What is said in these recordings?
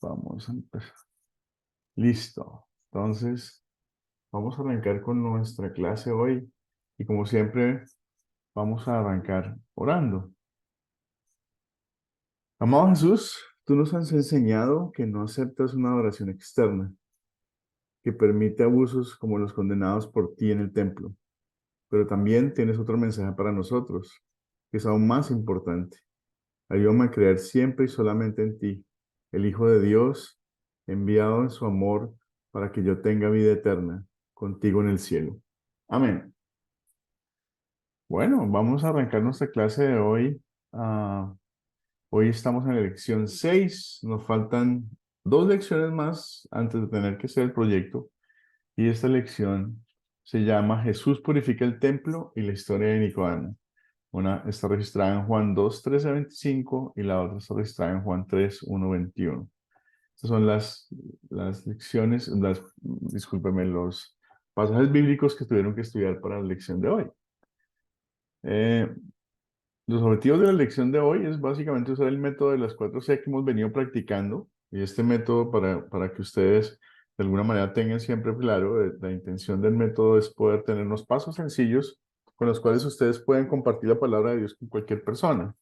Vamos a empezar. Listo. Entonces, vamos a arrancar con nuestra clase hoy. Y como siempre, vamos a arrancar orando. Amado Jesús, tú nos has enseñado que no aceptas una adoración externa, que permite abusos como los condenados por ti en el templo. Pero también tienes otro mensaje para nosotros, que es aún más importante. Ayúdame a creer siempre y solamente en ti, el Hijo de Dios, enviado en su amor para que yo tenga vida eterna contigo en el cielo. Amén. Bueno, vamos a arrancar nuestra clase de hoy. Hoy estamos en la lección 6. Nos faltan 2 lecciones más antes de tener que hacer el proyecto. Y esta lección se llama Jesús purifica el templo y la historia de Nicodemo. Una está registrada en Juan 2, 13 a 25 y la otra está registrada en Juan 3, 1, 21. Estas son las lecciones, discúlpeme, los pasajes bíblicos que tuvieron que estudiar para la lección de hoy. Los objetivos de la lección de hoy es básicamente usar el método de las 4C que hemos venido practicando y este método para que ustedes de alguna manera tengan siempre claro, la intención del método es poder tener unos pasos sencillos con los cuales ustedes pueden compartir la palabra de Dios con cualquier persona.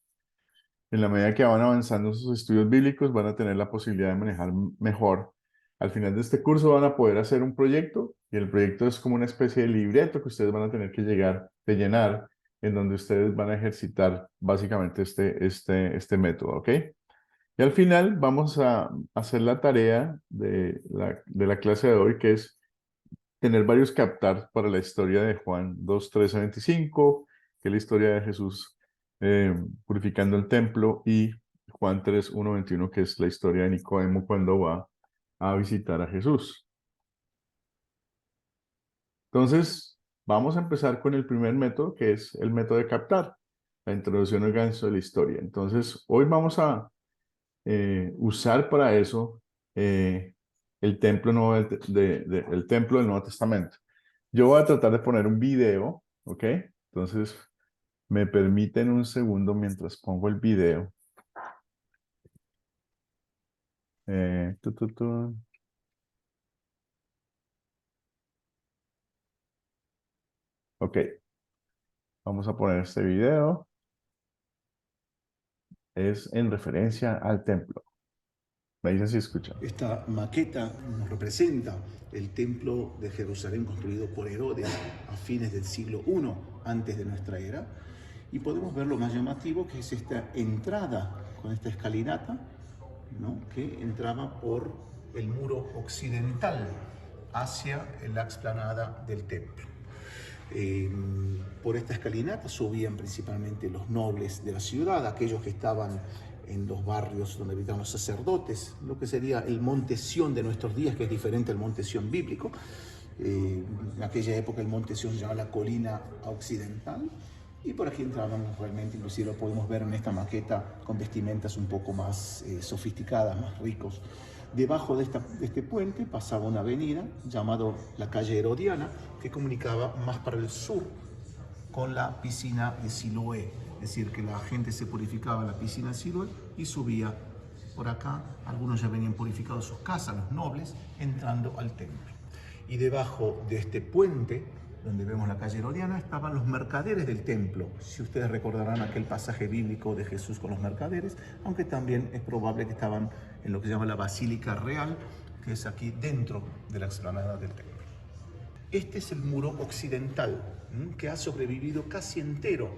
En la medida que van avanzando en sus estudios bíblicos, van a tener la posibilidad de manejar mejor. Al final de este curso van a poder hacer un proyecto y el proyecto es como una especie de libreto que ustedes van a tener que llenar, en donde ustedes van a ejercitar básicamente este método, ¿ok? Y al final vamos a hacer la tarea de la clase de hoy, que es tener varios captar para la historia de Juan 2, 13 a 25, que es la historia de Jesús purificando el templo, y Juan 3, 1, 21, que es la historia de Nicodemo cuando va a visitar a Jesús. Entonces, vamos a empezar con el primer método, que es el método de captar, la introducción al gancho de la historia. Entonces, hoy vamos a usar para eso el templo, el templo del Nuevo Testamento. Yo voy a tratar de poner un video, ¿ok? Entonces, me permiten un segundo mientras pongo el video. Eh, tu, tu, tu. Ok, vamos a poner este video. Es en referencia al templo. Me dicen si escuchan. Esta maqueta nos representa el templo de Jerusalén construido por Herodes a fines del siglo I antes de nuestra era. Y podemos ver lo más llamativo, que es esta entrada con esta escalinata, ¿no?, que entraba por el muro occidental hacia la explanada del templo. Por esta escalinata subían principalmente los nobles de la ciudad, aquellos que estaban en los barrios donde habitaban los sacerdotes, lo que sería el monte Sión de nuestros días, que es diferente al monte Sión bíblico. En aquella época el monte Sión se llamaba la colina occidental, y por aquí entrábamos realmente, inclusive lo podemos ver en esta maqueta, con vestimentas un poco más sofisticadas, más ricos. Debajo de este puente pasaba una avenida llamada la calle Herodiana, que comunicaba más para el sur con la piscina de Siloé. Es decir, que la gente se purificaba en la piscina de Siloé y subía por acá. Algunos ya venían purificados sus casas, los nobles, entrando al templo. Y debajo de este puente, donde vemos la calle Herodiana, estaban los mercaderes del templo. Si ustedes recordarán aquel pasaje bíblico de Jesús con los mercaderes, aunque también es probable que estaban en lo que se llama la Basílica Real, que es aquí dentro de la explanada del templo. Este es el muro occidental, que ha sobrevivido casi entero.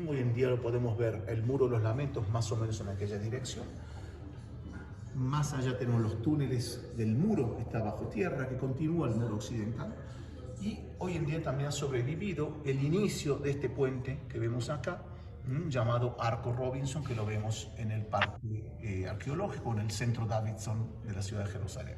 Hoy en día lo podemos ver, el muro de los lamentos más o menos en aquella dirección. Más allá tenemos los túneles del muro, está bajo tierra, que continúa el muro occidental. Y hoy en día también ha sobrevivido el inicio de este puente que vemos acá, llamado Arco Robinson, que lo vemos en el parque arqueológico, en el centro Davidson de la ciudad de Jerusalén.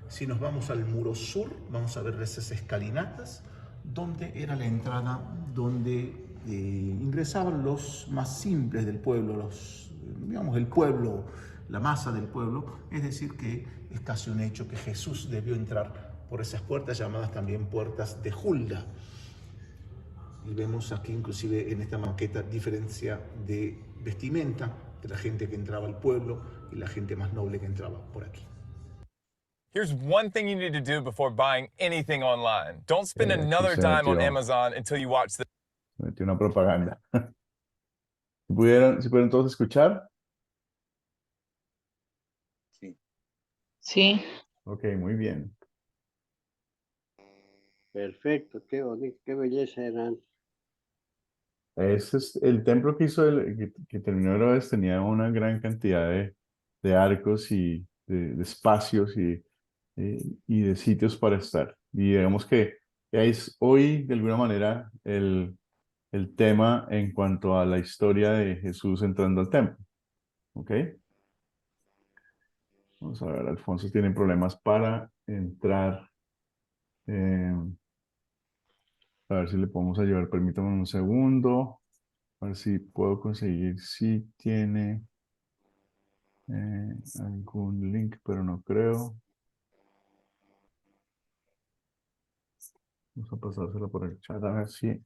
Si nos vamos al muro sur, vamos a ver esas escalinatas, donde era la entrada donde ingresaban los más simples del pueblo, digamos, el pueblo, la masa del pueblo. Es decir, que es casi un hecho que Jesús debió entrar por esas puertas, llamadas también puertas de Hulda. Y vemos aquí inclusive en esta maqueta diferencia de vestimenta de la gente que entraba al pueblo. y la gente más noble que entraba por aquí. Here's one thing you need to do before buying anything online. Don't spend Aquí another se dime on metió, Amazon until you watch the se metió una propaganda. Si pudieron todos escuchar? Sí, Ok, muy bien. Perfecto, qué bonito, qué belleza eran. Ese es el templo que hizo que terminó Herodes tenía una gran cantidad de arcos y de espacios y de sitios para estar. Y digamos que es hoy, de alguna manera, el tema en cuanto a la historia de Jesús entrando al templo. ¿Ok? Vamos a ver, Alfonso tiene problemas para entrar. eh, a ver si le podemos ayudar. Permítame un segundo. A ver si puedo conseguir si tiene algún link, pero no creo. Vamos a pasárselo por el chat a ver si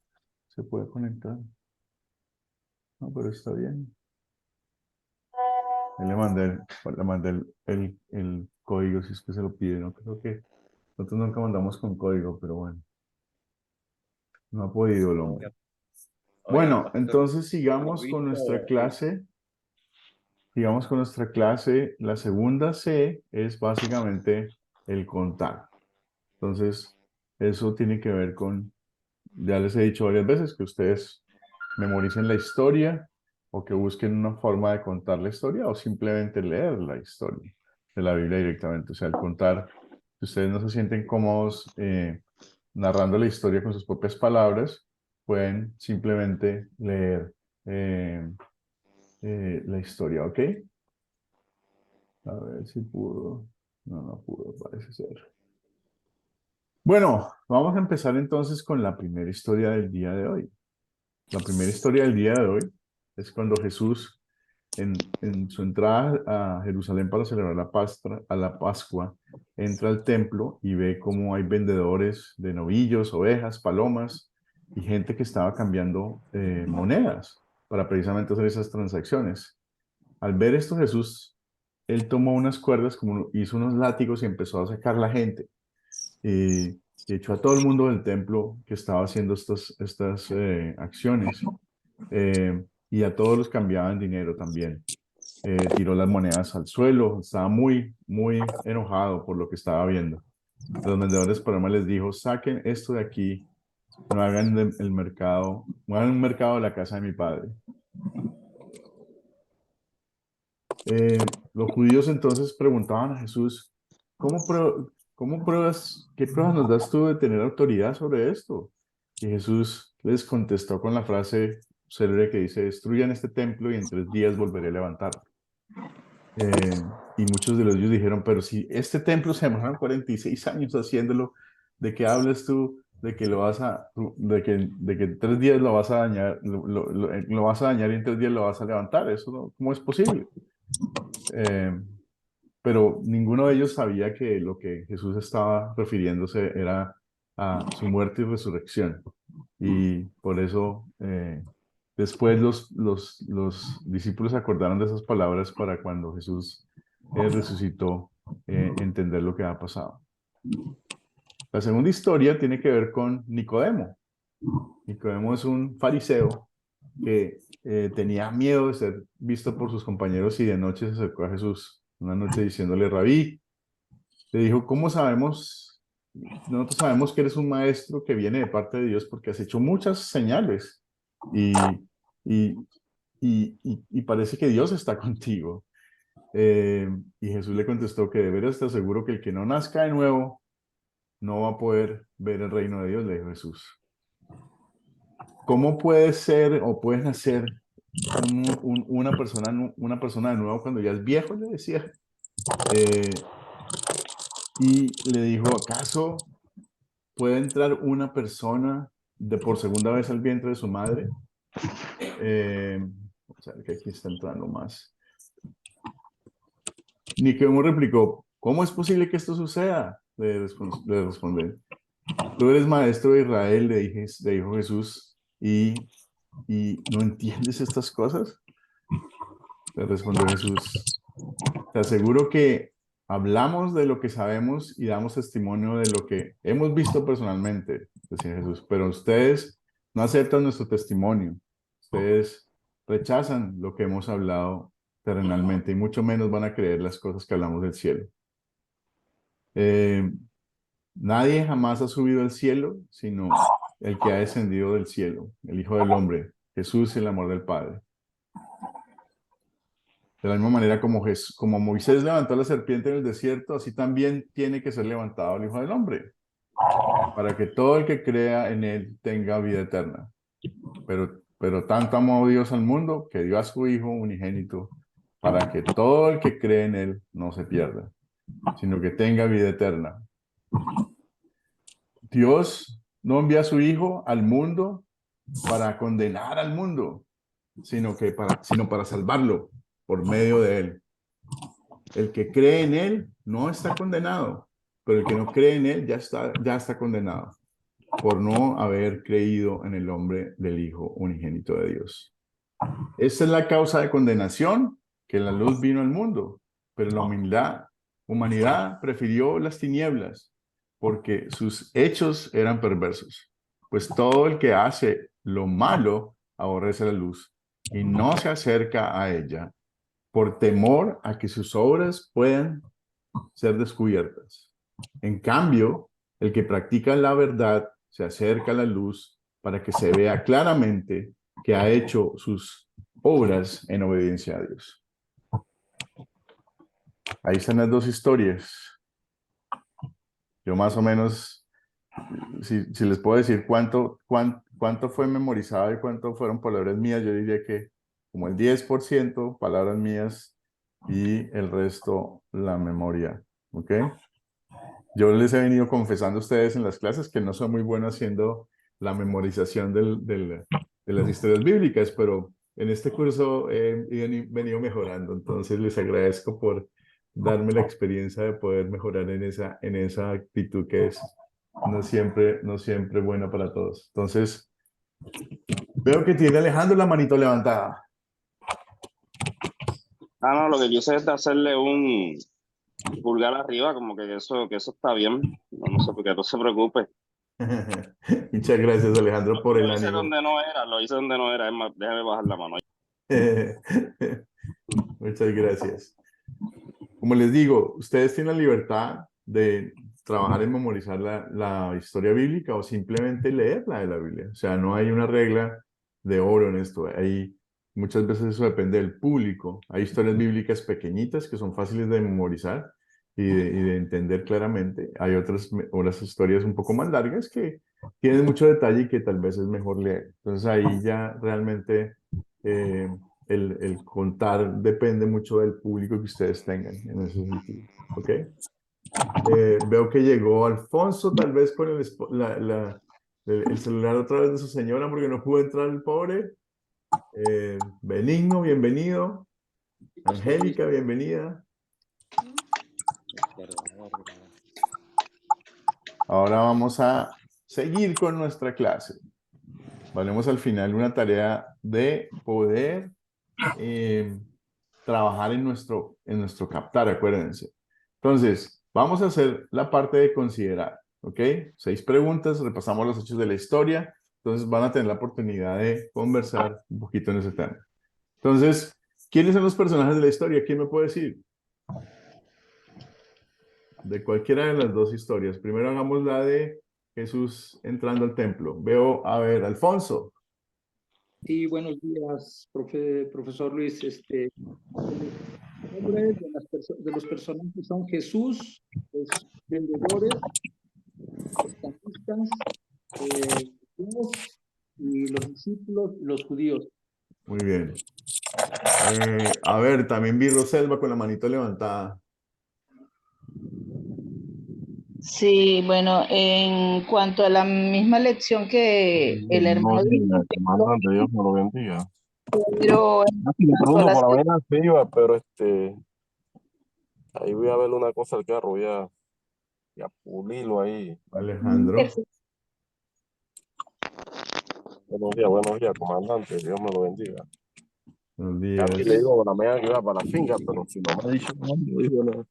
se puede conectar. No, pero está bien. Ahí le mandé el código si es que se lo pide. No creo que nosotros nunca mandamos con código, pero bueno. No ha podido el hombre. Bueno, entonces sigamos con nuestra clase. Sigamos con nuestra clase. La segunda C es básicamente el contar. Entonces, eso tiene que ver con, ya les he dicho varias veces, que ustedes memoricen la historia o que busquen una forma de contar la historia o simplemente leer la historia de la Biblia directamente. O sea, al contar, si ustedes no se sienten cómodos narrando la historia con sus propias palabras, pueden simplemente leer la historia, ¿ok? A ver si pudo. No, no pudo, parece ser. Bueno, vamos a empezar entonces con la primera historia del día de hoy. La primera historia del día de hoy es cuando Jesús, en su entrada a Jerusalén para celebrar la Pascua, entra al templo y ve cómo hay vendedores de novillos, ovejas, palomas y gente que estaba cambiando monedas para precisamente hacer esas transacciones. Al ver esto, Jesús, él tomó unas cuerdas, hizo unos látigos y empezó a sacar la gente. Y echó a todo el mundo del templo que estaba haciendo estas acciones y a todos los cambiaba en dinero también. Tiró las monedas al suelo, estaba muy, muy enojado por lo que estaba viendo. Los vendedores por les dijo, saquen esto de aquí, no hagan el mercado, no hagan un mercado de la casa de mi padre. Los judíos entonces preguntaban a Jesús, ¿cómo pruebas, qué pruebas nos das tú de tener autoridad sobre esto? Y Jesús les contestó con la frase célebre que dice, destruyan este templo y en 3 días volveré a levantarlo. Y muchos de ellos dijeron, pero si este templo se demoraron 46 años haciéndolo, ¿de qué hablas tú? De que de que en 3 días lo vas a dañar, lo vas a dañar y en 3 días lo vas a levantar. Eso no, ¿cómo es posible? Pero ninguno de ellos sabía que lo que Jesús estaba refiriéndose era a su muerte y resurrección. Y por eso después los discípulos acordaron de esas palabras para cuando Jesús resucitó, entender lo que ha pasado. La segunda historia tiene que ver con Nicodemo. Nicodemo es un fariseo que tenía miedo de ser visto por sus compañeros y de noche se acercó a Jesús una noche diciéndole, Rabí, le dijo, ¿cómo sabemos? Nosotros sabemos que eres un maestro que viene de parte de Dios porque has hecho muchas señales y, y, y parece que Dios está contigo. Y Jesús le contestó que de veras te aseguro que el que no nazca de nuevo no va a poder ver el reino de Dios, le dijo Jesús. ¿Cómo puede ser o puede nacer una persona de nuevo cuando ya es viejo? Le decía. Y le dijo, ¿acaso puede entrar una persona por segunda vez al vientre de su madre? Vamos a ver que aquí está entrando más. Nicodemo replicó, ¿cómo es posible que esto suceda? Le responde. Tú eres maestro de Israel, le dijo Jesús, y no entiendes estas cosas. Le respondió Jesús, Te aseguro que hablamos de lo que sabemos y damos testimonio de lo que hemos visto personalmente, decía Jesús, pero ustedes no aceptan nuestro testimonio. Ustedes rechazan lo que hemos hablado terrenalmente y mucho menos van a creer las cosas que hablamos del cielo. Nadie jamás ha subido al cielo, sino el que ha descendido del cielo, el Hijo del Hombre, Jesús, el amor del Padre. De la misma manera como Moisés levantó la serpiente en el desierto, así también tiene que ser levantado el Hijo del Hombre, para que todo el que crea en él tenga vida eterna. Pero tanto amó Dios al mundo que dio a su Hijo unigénito, para que todo el que cree en él no se pierda, sino que tenga vida eterna. Dios no envía a su Hijo al mundo para condenar al mundo, sino para salvarlo por medio de él. El que cree en él no está condenado, pero el que no cree en él ya está condenado por no haber creído en el nombre del Hijo unigénito de Dios. Esta es la causa de condenación, que la luz vino al mundo, pero la humanidad prefirió las tinieblas porque sus hechos eran perversos. Pues todo el que hace lo malo aborrece la luz y no se acerca a ella por temor a que sus obras puedan ser descubiertas. En cambio, el que practica la verdad se acerca a la luz para que se vea claramente que ha hecho sus obras en obediencia a Dios. Ahí están las dos historias. Yo más o menos, si les puedo decir cuánto fue memorizado y cuánto fueron palabras mías, yo diría que como el 10% palabras mías y el resto la memoria. ¿Ok? Yo les he venido confesando a ustedes en las clases que no soy muy bueno haciendo la memorización de las historias bíblicas, pero en este curso he venido mejorando, entonces les agradezco por darme la experiencia de poder mejorar en esa actitud que es no siempre buena para todos. Entonces, veo que tiene Alejandro la manito levantada. Ah, no, lo que quise es hacerle un pulgar arriba, como que eso está bien. No, no sé, porque no se preocupe. Muchas gracias, Alejandro, por el Lo hice ánimo. donde no era, lo hice donde no era. Es más, déjame bajar la mano. Muchas gracias. Como les digo, ustedes tienen la libertad de trabajar en memorizar la historia bíblica o simplemente leerla de la Biblia. O sea, no hay una regla de oro en esto. Muchas veces eso depende del público. Hay historias bíblicas pequeñitas que son fáciles de memorizar y de entender claramente. Hay otras historias un poco más largas que tienen mucho detalle y que tal vez es mejor leer. Entonces ahí ya realmente eh, el contar depende mucho del público que ustedes tengan en ese sentido. ¿Ok? Veo que llegó Alfonso, tal vez con el celular otra vez de su señora porque no pudo entrar el pobre. Benigno, bienvenido. Angélica, bienvenida. Ahora vamos a seguir con nuestra clase. Valemos al final una tarea de poder trabajar en nuestro captar, acuérdense. Entonces, vamos a hacer la parte de considerar, ¿ok? 6 preguntas, repasamos los hechos de la historia, entonces van a tener la oportunidad de conversar un poquito en ese tema. Entonces, ¿quiénes son los personajes de la historia? ¿Quién me puede decir? De cualquiera de las dos historias. Primero hagamos la de Jesús entrando al templo. Veo, a ver, Alfonso. Sí, buenos días, profesor Luis. Los nombres de los personajes son Jesús, los vendedores, los cambistas, Dios y los discípulos y los judíos. Muy bien. A ver, también vi Roselva con la manito levantada. Sí, bueno, en cuanto a la misma lección que el hermano dijo, Comandante, Dios me lo bendiga. pero Sí, en me cuanto a pregunto las... por la mañana se iba, pero ahí voy a ver una cosa al carro, voy a pulirlo ahí. Alejandro. Buenos días, comandante, Dios me lo bendiga. Buenos Casi le días. digo a la media que iba para la finca, pero si no me dice nada, no digo nada.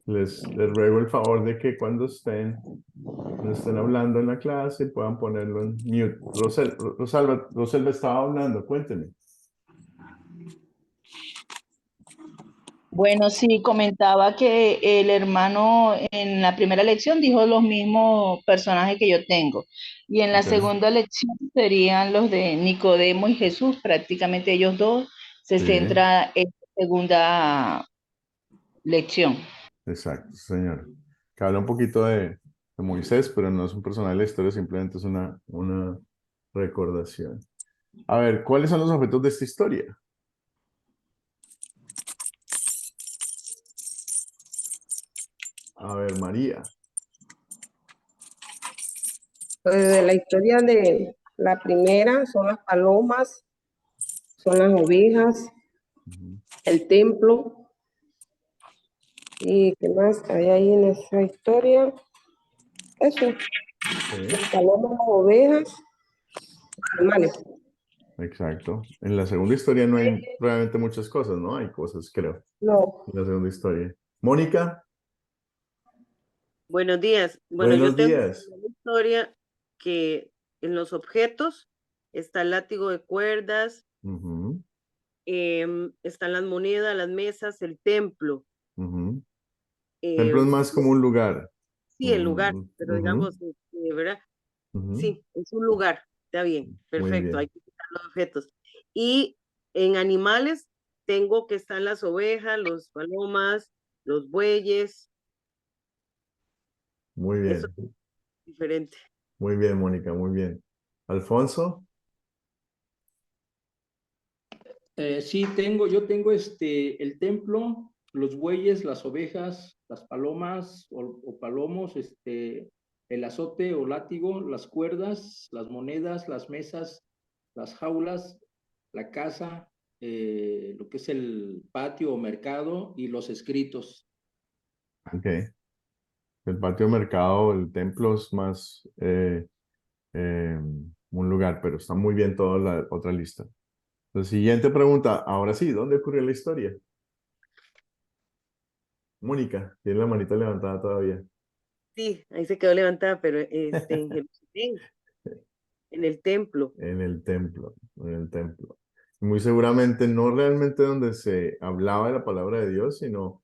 Les ruego el favor de que cuando estén hablando en la clase puedan ponerlo en mute. Rosalba estaba hablando, cuénteme. Bueno, sí, comentaba que el hermano en la primera lección dijo los mismos personajes que yo tengo. Y en la Ok. segunda lección serían los de Nicodemo y Jesús, prácticamente ellos dos se Sí, centra en la segunda lección. exacto, señor. Que habla un poquito de Moisés, pero no es un personaje de la historia, simplemente es una recordación. A ver, ¿cuáles son los objetos de esta historia? A ver, María. De la historia de la primera son las palomas, son las ovejas, Ujú. el templo y qué más hay ahí en esa historia. Eso, Sí, las palomas, las ovejas, animales. exacto. En la segunda historia no hay realmente muchas cosas, ¿no? Hay cosas, creo, No, en la segunda historia. Mónica, Buenos días. Bueno, yo buenos tengo días. una historia que en los objetos está el látigo de cuerdas, Ujú, están las monedas, las mesas, el templo. ujú. Templo es más como Pues, un lugar. sí, el lugar, pero Ujú, digamos, ¿verdad? ujú. Sí, es un lugar. Está bien, Muy perfecto. Hay bien, que quitar los objetos. Y en animales tengo que están las ovejas, los palomas, los bueyes. muy Eso bien, es diferente. muy bien, Mónica, muy bien. Alfonso, Sí, yo tengo el templo, los bueyes, las ovejas, las palomas o palomos, el azote o látigo, las cuerdas, las monedas, las mesas, las jaulas, la casa, lo que es el patio o mercado y los escritos. ok. El patio mercado, el templo es más eh, un lugar, pero está muy bien toda la otra lista. La siguiente pregunta, ahora sí, ¿dónde ocurrió la historia? Mónica, tiene la manita levantada todavía. Sí, ahí se quedó levantada, pero en Jerusalén, en el templo. En el templo, en el templo. Muy seguramente no realmente donde se hablaba de la palabra de Dios, sino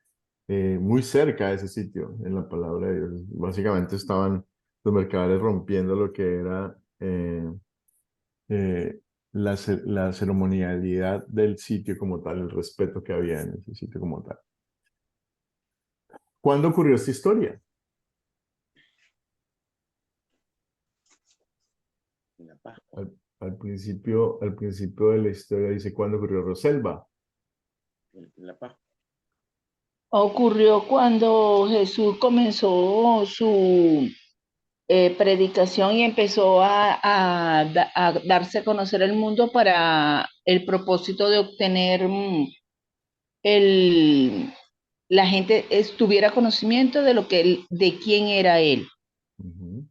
muy cerca de ese sitio, en la palabra de Dios. Básicamente estaban los mercaderes rompiendo lo que era eh, la ceremonialidad del sitio como tal, el respeto que había en ese sitio como tal. ¿Cuándo ocurrió esta historia? En la paz. Al principio de la historia dice cuándo ocurrió Roselva. En la paz. Ocurrió cuando Jesús comenzó su predicación y empezó a darse a conocer el mundo para el propósito de obtener el, la gente tuviera conocimiento de lo que de quién era él. Ujú.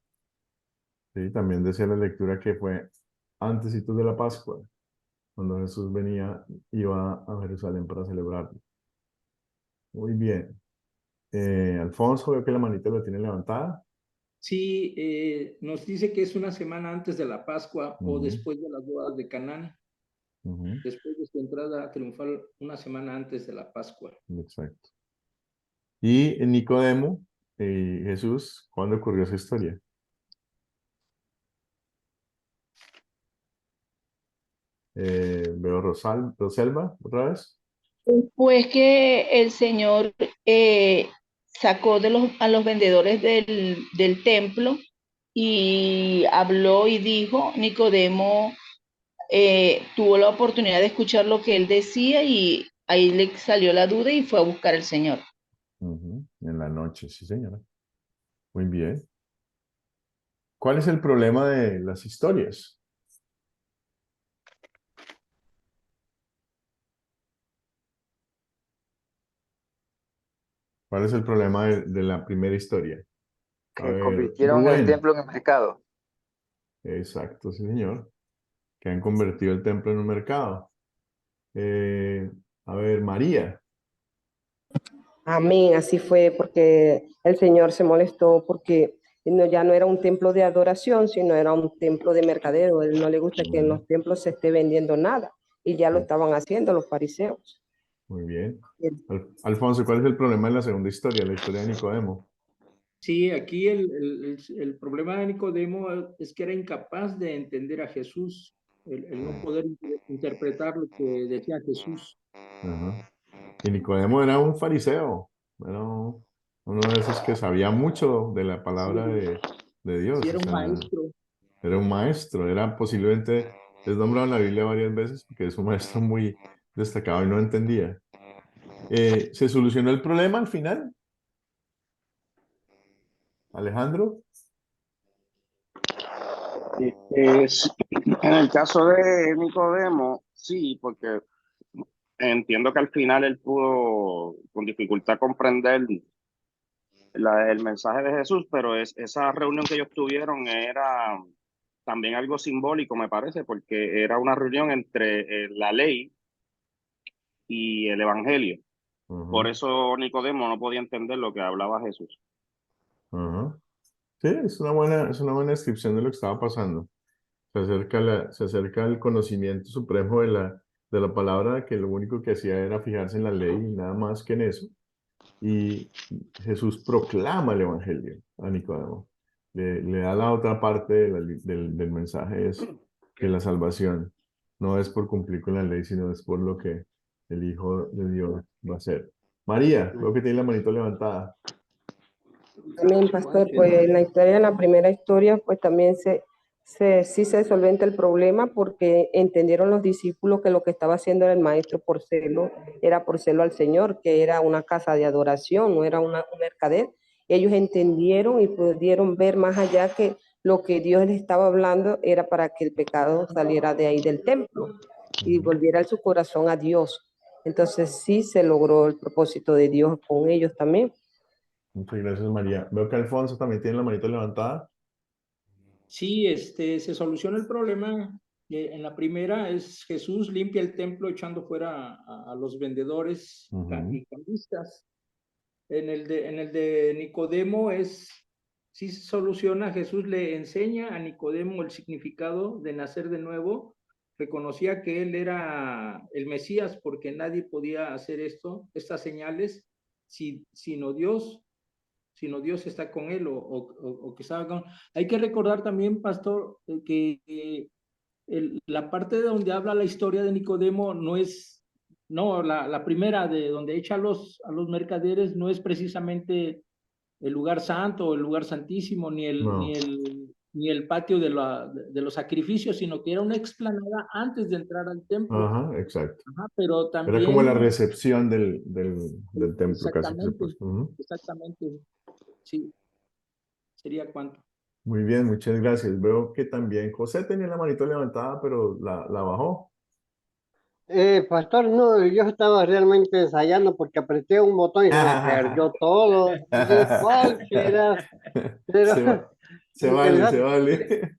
Sí, también decía la lectura que fue antes de la Pascua, cuando Jesús venía, iba a Jerusalén para celebrarlo. Muy bien. Alfonso, veo que la manita la tiene levantada. Sí, nos dice que es una semana antes de la Pascua o Ujú, después de las bodas de Canaán, ujú, después de su entrada triunfal, una semana antes de la Pascua. exacto. Y en Nicodemo y Jesús, ¿cuándo ocurrió esa historia? Veo Roselva otra vez. Pues que el Señor sacó a los vendedores del templo y habló y dijo, Nicodemo tuvo la oportunidad de escuchar lo que él decía y ahí le salió la duda y fue a buscar al Señor. Ujú, en la noche, sí, señora. Muy bien. ¿Cuál es el problema de las historias? ¿Cuál es el problema de la primera historia? A Que ver, convirtieron el Rubén. templo en mercado. Exacto, sí, señor. Que han convertido el templo en un mercado. Eh, a ver, María. Amén, así fue porque el Señor se molestó porque ya no era un templo de adoración, sino era un templo de mercadeo. Él no le gusta que en Ujú. los templos se esté vendiendo nada y ya lo estaban haciendo los fariseos. Muy bien. Y él, Alfonso, ¿cuál es el problema de la segunda historia, la historia de Nicodemo? Sí, aquí el problema de Nicodemo es que era incapaz de entender a Jesús, el no poder interpretar lo que decía Jesús. Ajá. Y Nicodemo era un fariseo, era uno de esos que sabía mucho de la Sí, palabra de sí Dios, o era un sea, maestro. era un maestro, era posiblemente, es nombrado en la Biblia varias veces porque es un maestro muy destacado y no entendía. ¿Se solucionó el problema al final, Alejandro? Sí. En el caso de Nicodemo, sí, porque entiendo que al final él pudo con dificultad comprender el mensaje de Jesús, pero esa reunión que ellos tuvieron era también algo simbólico, me parece, porque era una reunión entre la ley y el evangelio. Por Ajá, eso Nicodemo no podía entender lo que hablaba Jesús. ajá. Sí, es una buena descripción de lo que estaba pasando. Se acerca al conocimiento supremo de la palabra, que lo único que hacía era fijarse en la ley y nada más que en eso. Y Jesús proclama el Evangelio a Nicodemo. Le da la otra parte del mensaje, es que la salvación no es por cumplir con la ley, sino es por lo que el Hijo de Dios va a hacer. María, veo que tiene la manito levantada. amén, pastor, pues en la historia, en la primera historia, pues también sí se solventa el problema porque entendieron los discípulos que lo que estaba haciendo el maestro por celo era por celo al Señor, que era una casa de adoración, no era un mercader. Ellos entendieron y pudieron ver más allá que lo que Dios les estaba hablando era para que el pecado saliera de ahí del templo y Ujú. volviera su corazón a Dios. Entonces sí se logró el propósito de Dios con ellos también. Muchas gracias, María. Veo que Alfonso también tiene la manito levantada. Sí, se soluciona el problema. En la primera es Jesús limpia el templo echando fuera a los vendedores Ujú. y cambistas. En el de Nicodemo sí se soluciona, Jesús le enseña a Nicodemo el significado de nacer de nuevo, reconocía que él era el Mesías porque nadie podía hacer estas señales, sino Dios, está con él o que estaba con... Hay que recordar también, pastor, que la parte de donde habla la historia de Nicodemo no es, no, la primera de donde echa a los mercaderes no es precisamente el lugar santo o el lugar santísimo, No, ni el patio de los sacrificios, sino que era una explanada antes de entrar al templo. ajá, exacto. Ajá, pero Era como la también, recepción del templo, casi que se puede. exactamente, Ujú. exactamente, sí, sería cuánto. Muy bien, muchas gracias. Veo que también José tenía la manito levantada, pero la bajó. Pastor, no, yo estaba realmente ensayando porque apreté un botón y se me perdió todo. Dije, ¿cuál será? Pero Se va, se vale, se interesante, vale.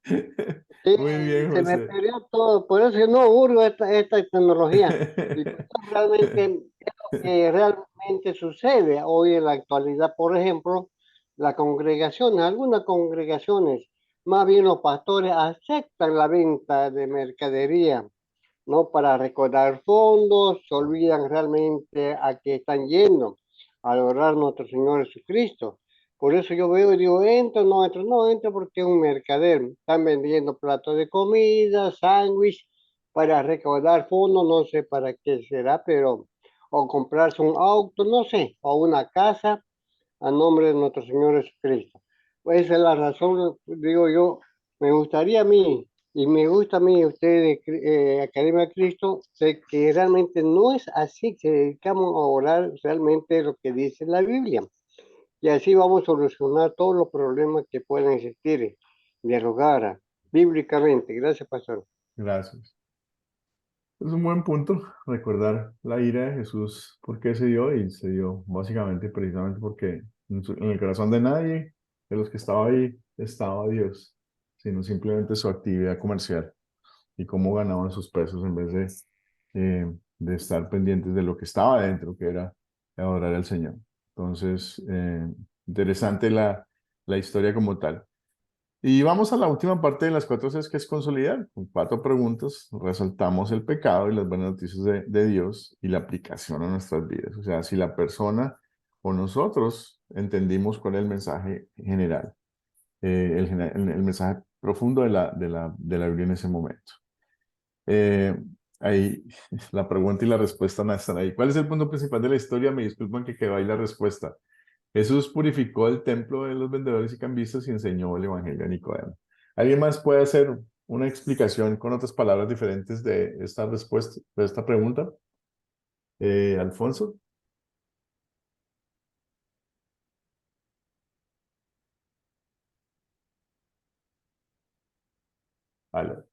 sí, Muy bien, se me José. perdió todo. Por eso yo no urgo esta tecnología. Y pastor, realmente es lo que realmente sucede hoy en la actualidad. Por ejemplo, las congregaciones, algunas congregaciones, más bien los pastores aceptan la venta de mercadería, ¿no? Para recaudar fondos, se olvidan realmente a qué están yendo, a adorar a nuestro Señor Jesucristo. Por eso yo veo y digo, entro, no entro, no entro porque es un mercader. Están vendiendo platos de comida, sándwich, para recaudar fondos, no sé para qué será, pero, o comprarse un auto, no sé, o una casa a nombre de nuestro Señor Jesucristo. Pues esa es la razón, digo yo, me gustaría a mí, y me gusta a mí, ustedes, Academia Cristo, de que realmente no es así, que dedicamos a orar realmente lo que dice la Biblia. Y así vamos a solucionar todos los problemas que pueden existir, dialogar bíblicamente. Gracias, pastor. Gracias. Es un buen punto recordar la ira de Jesús, por qué se dio, y se dio básicamente precisamente porque en el corazón de nadie de los que estaba ahí estaba Dios, sino simplemente su actividad comercial y cómo ganaban sus pesos en vez de estar pendientes de lo que estaba dentro, que era adorar al Señor. Entonces, interesante la historia como tal. Y vamos a la última parte de las 4 Cs, que es consolidar. Con 4 preguntas resaltamos el pecado y las buenas noticias de Dios y la aplicación a nuestras vidas. O sea, si la persona o nosotros entendimos cuál es el mensaje general, el mensaje profundo de la Biblia en ese momento. Ahí la pregunta y la respuesta no están ahí. ¿Cuál es el punto principal de la historia? Me disculpan que quedó ahí la respuesta. Jesús purificó el templo de los vendedores y cambistas y enseñó el evangelio a Nicodemo. ¿Alguien más puede hacer una explicación con otras palabras diferentes de esta respuesta, de esta pregunta? Alfonso. ¿Aló?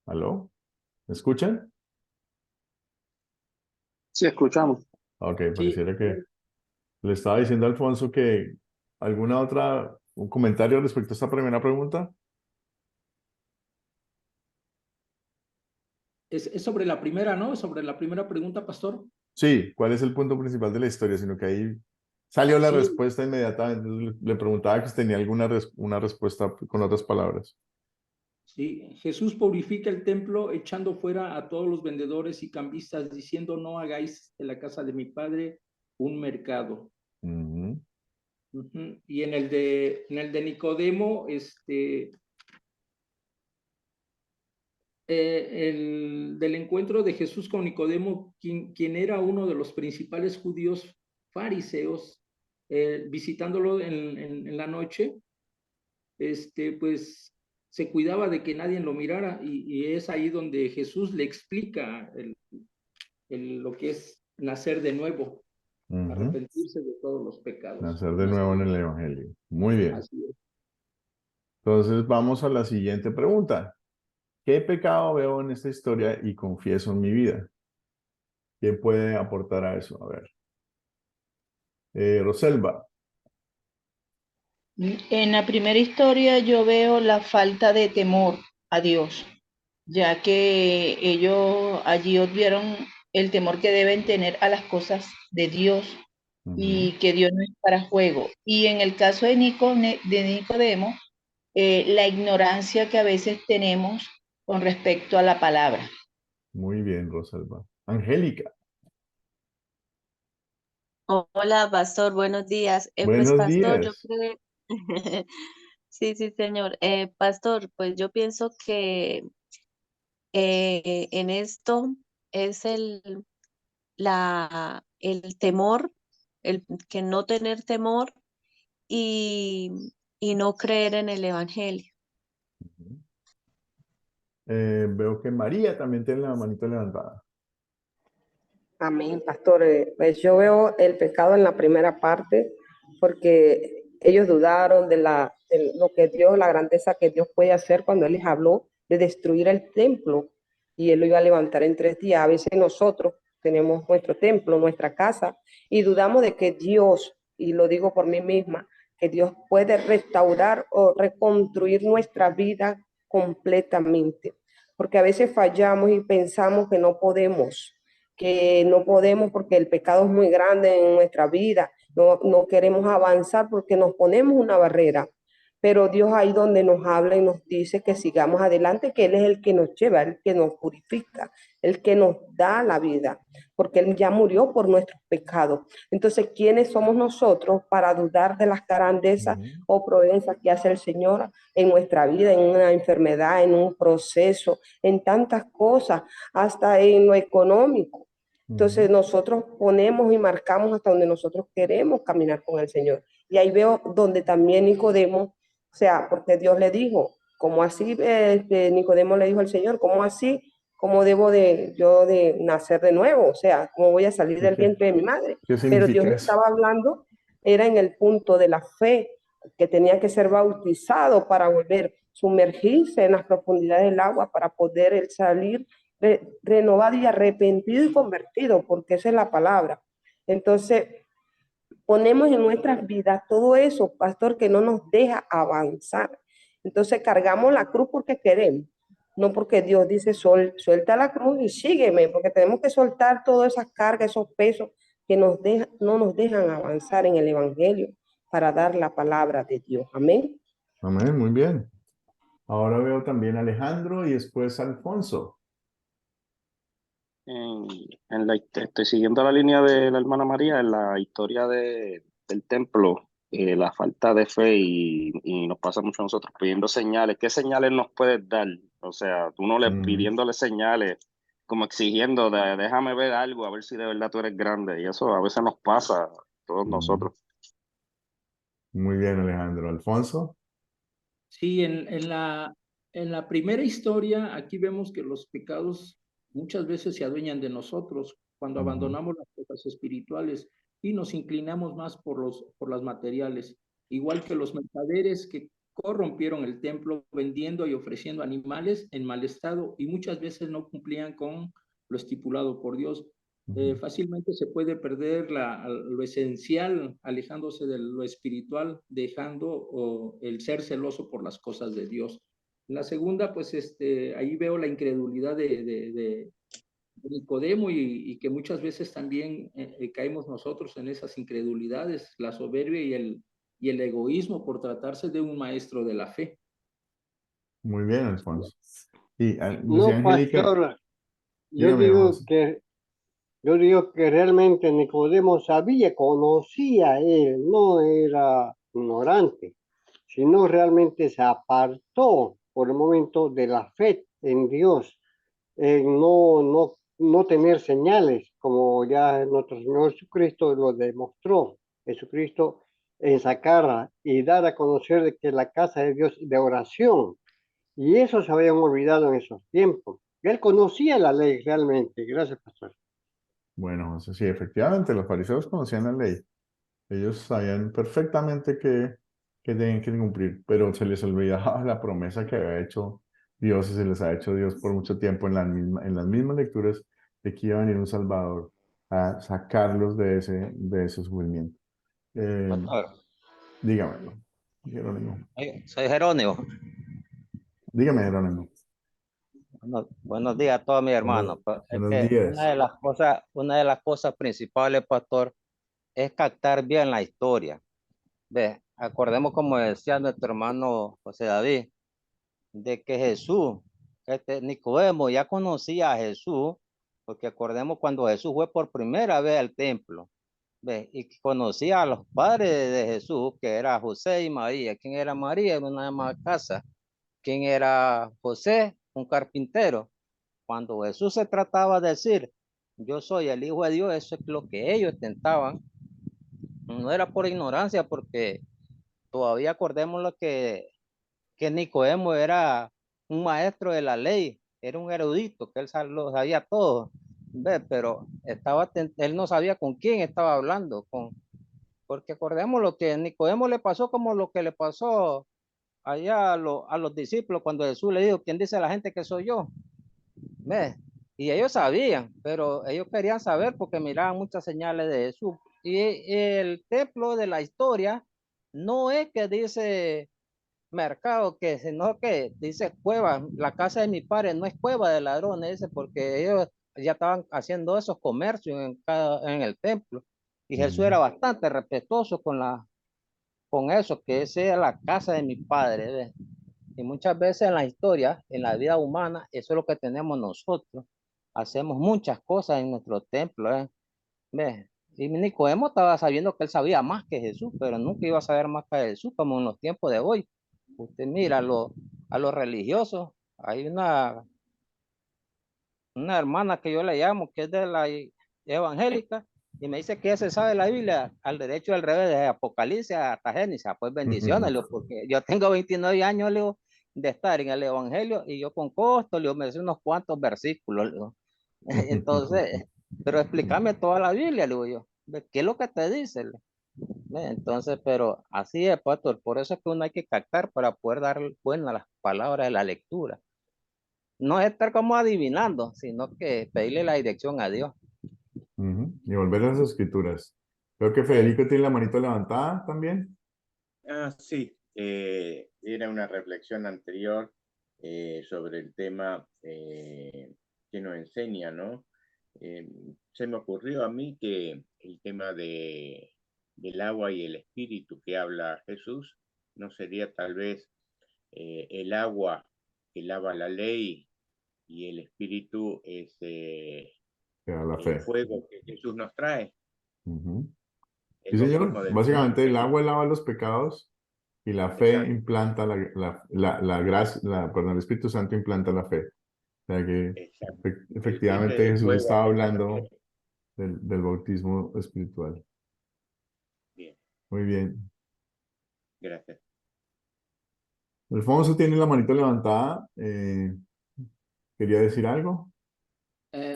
¿Aló? ¿Me escuchan? Sí, escuchamos. Ok, Sí, pareciera que le estaba diciendo a Alfonso que un comentario respecto a esta primera pregunta. es sobre la primera, ¿no? Sobre la primera pregunta, pastor. Sí, ¿cuál es el punto principal de la historia? Sino que ahí salió la Sí, respuesta inmediatamente. Le preguntaba que si tenía una respuesta con otras palabras. sí. Jesús purifica el templo echando fuera a todos los vendedores y cambistas, diciendo, no hagáis de la casa de mi padre un mercado. Ujú. Ujú. Y en el de Nicodemo, del encuentro de Jesús con Nicodemo, quien era uno de los principales judíos fariseos, visitándolo en la noche, pues se cuidaba de que nadie lo mirara y es ahí donde Jesús le explica lo que es nacer de nuevo, Ujú. arrepentirse de todos los pecados. Nacer Y de nacer nuevo en de el nuevo. Evangelio. Muy bien. Así es. Entonces vamos a la siguiente pregunta. ¿Qué pecado veo en esta historia y confieso en mi vida? ¿Quién puede aportar a eso? A ver. Roselva. En la primera historia yo veo la falta de temor a Dios, ya que ellos allí obvieron el temor que deben tener a las cosas de Dios Ujú. y que Dios no es para juego. Y en el caso de Nicodemo, la ignorancia que a veces tenemos con respecto a la palabra. Muy bien, Roselva. Angélica. Hola, pastor, buenos días. Pues, Buenos pastor, yo días. creo, sí, sí, señor. Pastor, pues yo pienso que en esto es el temor, el que no tener temor y, y no creer en el evangelio. Ujú. Veo que María también tiene la manita levantada. Amén, pastor. Pues yo veo el pecado en la primera parte porque ellos dudaron de lo que Dios, la grandeza que Dios puede hacer cuando Él les habló de destruir el templo y Él lo iba a levantar en 3 días. A veces nosotros tenemos nuestro templo, nuestra casa y dudamos de que Dios, y lo digo por mí misma, que Dios puede restaurar o reconstruir nuestra vida completamente. Porque a veces fallamos y pensamos que no podemos porque el pecado es muy grande en nuestra vida, no queremos avanzar porque nos ponemos una barrera, pero Dios ahí donde nos habla y nos dice que sigamos adelante, que Él es el que nos lleva, el que nos purifica, el que nos da la vida, porque Él ya murió por nuestros pecados. Entonces, ¿quiénes somos nosotros para dudar de las grandezas Ujú. o proezas que hace el Señor en nuestra vida, en una enfermedad, en un proceso, en tantas cosas, hasta en lo económico? Entonces Ujú. nosotros ponemos y marcamos hasta donde nosotros queremos caminar con el Señor. Y ahí veo donde también Nicodemo, o sea, porque Dios le dijo, ¿cómo así? Nicodemo le dijo al Señor, ¿cómo así? ¿Cómo debo yo de nacer de nuevo? O sea, ¿cómo voy a salir ¿Y del vientre de mi madre? qué Pero Dios significa le eso? estaba hablando, era en el punto de la fe, que tenía que ser bautizado para volver, sumergirse en las profundidades del agua para poder él salir renovado y arrepentido y convertido, porque esa es la palabra. Entonces, ponemos en nuestras vidas todo eso, pastor, que no nos deja avanzar. Entonces cargamos la cruz porque queremos, no porque Dios dice suelta la cruz y sígueme, porque tenemos que soltar todas esas cargas, esos pesos que no nos dejan avanzar en el Evangelio para dar la palabra de Dios. Amén. Amén, muy bien. Ahora veo también a Alejandro y después a Alfonso. Estoy siguiendo la línea de la hermana María en la historia del templo, la falta de fe y nos pasa mucho a nosotros pidiendo señales. ¿Qué señales nos puedes dar? O sea, uno pidiéndole señales, como exigiendo, déjame ver algo, a ver si de verdad tú eres grande. Y eso a veces nos pasa a todos nosotros. Muy bien, Alejandro. Alfonso. Sí, en la primera historia, aquí vemos que los pecados muchas veces se adueñan de nosotros cuando abandonamos las cosas espirituales y nos inclinamos más por las materiales, igual que los mercaderes que corrompieron el templo vendiendo y ofreciendo animales en mal estado y muchas veces no cumplían con lo estipulado por Dios. Fácilmente se puede perder lo esencial, alejándose de lo espiritual, dejando el ser celoso por las cosas de Dios. En la segunda, pues ahí veo la incredulidad de Nicodemo y que muchas veces también caemos nosotros en esas incredulidades, la soberbia y el egoísmo por tratarse de un maestro de la fe. Muy bien, Alfonso. Y Lucía No, Angélica, pastor, yo dígame, digo José. que yo digo que realmente Nicodemo sabía, conocía a él, no era ignorante, sino realmente se apartó por el momento de la fe en Dios, en no tener señales, como ya nuestro Señor Jesucristo lo demostró. Jesucristo en sacar y dar a conocer de que la casa de Dios de oración, y eso se habían olvidado en esos tiempos. Él conocía la ley realmente. Gracias, pastor. Bueno, José, sí, efectivamente, los fariseos conocían la ley. Ellos sabían perfectamente que tenían que cumplir, pero se les olvidaba la promesa que había hecho Dios y se les ha hecho Dios por mucho tiempo en las mismas lecturas de que iba a venir un Salvador a sacarlos de ese sufrimiento. Pastor, Dígamelo, Jerónimo. soy Jerónimo. Dígame, Jerónimo. Buenos días a todos mis hermanos. Es Buenos que días. una de las cosas principales, pastor, es captar bien la historia. Ve, acordemos como decía nuestro hermano José David, de que Jesús, Nicodemo ya conocía a Jesús, porque acordemos cuando Jesús fue por primera vez al templo, ve, y que conocía a los padres de Jesús, que era José y María. ¿Quién era María? Era una ama de casa. ¿Quién era José? Un carpintero. Cuando Jesús se trataba de decir, yo soy el Hijo de Dios, eso es lo que ellos tentaban. No era por ignorancia, porque todavía acordemos que Nicodemo era un maestro de la ley, era un erudito, que él lo sabía todo. ¿Ves? Pero él no sabía con quién estaba hablando, porque acordemos lo que a Nicodemo le pasó como lo que le pasó allá a los discípulos cuando Jesús le dijo, ¿quién dice a la gente que soy yo? ¿Ves? Y ellos sabían, pero ellos querían saber porque miraban muchas señales de Jesús. Y el templo de la historia no es que dice mercado, sino que dice cueva. La casa de mi padre no es cueva de ladrones, dice, porque ellos ya estaban haciendo esos comercios en el templo. Y Jesús era bastante respetuoso con eso, que esa es la casa de mi padre. ¿Ves? Y muchas veces en la historia, en la vida humana, eso es lo que tenemos nosotros. Hacemos muchas cosas en nuestro templo. ¿Ves? Y Nicodemo estaba sabiendo que él sabía más que Jesús, pero nunca iba a saber más que Jesús, como en los tiempos de hoy. Usted mira a los religiosos, hay una hermana que yo le llamo, que es de la evangélica, y me dice que ella se sabe la Biblia al derecho y al revés, de Apocalipsis hasta Génesis. Pues bendiciones, porque yo tengo 29 años, le digo, de estar en el evangelio, y yo con costo, le digo, me sé unos cuantos versículos, le digo. Entonces, pero explícame toda la Biblia, le digo yo, ¿qué es lo que te dice? Entonces, pero así es, pastor, por eso es que uno hay que captar para poder dar buenas las palabras de la lectura. No es estar como adivinando, sino que pedirle la dirección a Dios. Y volver a las escrituras. Creo que Federico tiene la manito levantada también. Sí, era una reflexión anterior sobre el tema que nos enseña, ¿no? Se me ocurrió a mí que el tema del agua y el espíritu que habla Jesús no sería tal vez el agua que lava la ley y el espíritu es la el fe. fuego que Jesús nos trae. Ujú. Es Sí, lo señor. mismo del Básicamente el Espíritu. agua lava los pecados y la fe Exacto. implanta la gracia, perdón, el Espíritu Santo implanta la fe. O sea que Exacto. El Espíritu es efectivamente el Jesús fuego estaba que hace la hablando fe. del bautismo espiritual. Bien, Muy bien. gracias. Alfonso tiene la manito levantada. ¿Quería decir algo?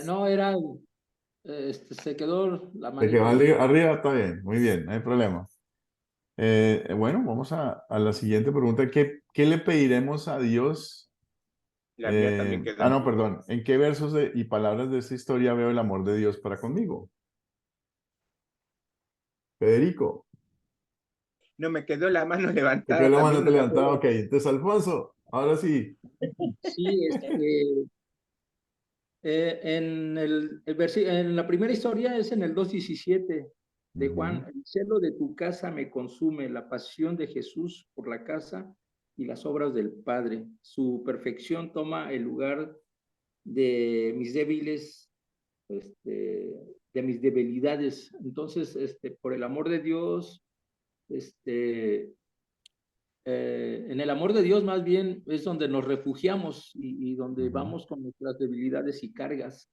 No, era, se quedó la ¿Te quedó manito. arriba? Está bien, muy bien, no hay problema. Bueno, vamos a la siguiente pregunta. ¿Qué le pediremos a Dios? La mía también quedó No, arriba. perdón. ¿En qué versos y palabras de esta historia veo el amor de Dios para conmigo? Federico, No, me quedó la mano te quedó levantada, la mano también no la levantada. puedo. Ok, entonces Alfonso, ahora sí. Sí, en la primera historia es en el 2:17 de Juan. Ujú. El celo de tu casa me consume, la pasión de Jesús por la casa y las obras del Padre. Su perfección toma el lugar de mis débiles, de mis debilidades. Entonces, por el amor de Dios, en el amor de Dios más bien es donde nos refugiamos y donde Ujú. vamos con nuestras debilidades y cargas.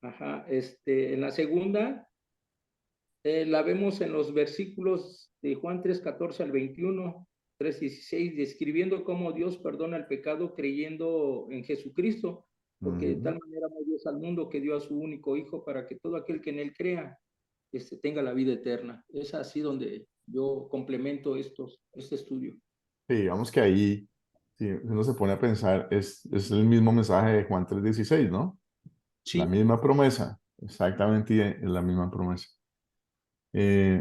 Ajá, en la segunda, la vemos en los versículos de Juan 3:14 al 21, 3:16, describiendo cómo Dios perdona el pecado creyendo en Jesucristo, porque de Ujú. tal manera amó Dios al mundo que dio a su único Hijo para que todo aquel que en él crea tenga la vida eterna. Es así donde yo complemento este estudio. Sí, digamos que ahí, si uno se pone a pensar, es el mismo mensaje de Juan 3:16, ¿no? La Sí. misma promesa, exactamente es la misma promesa.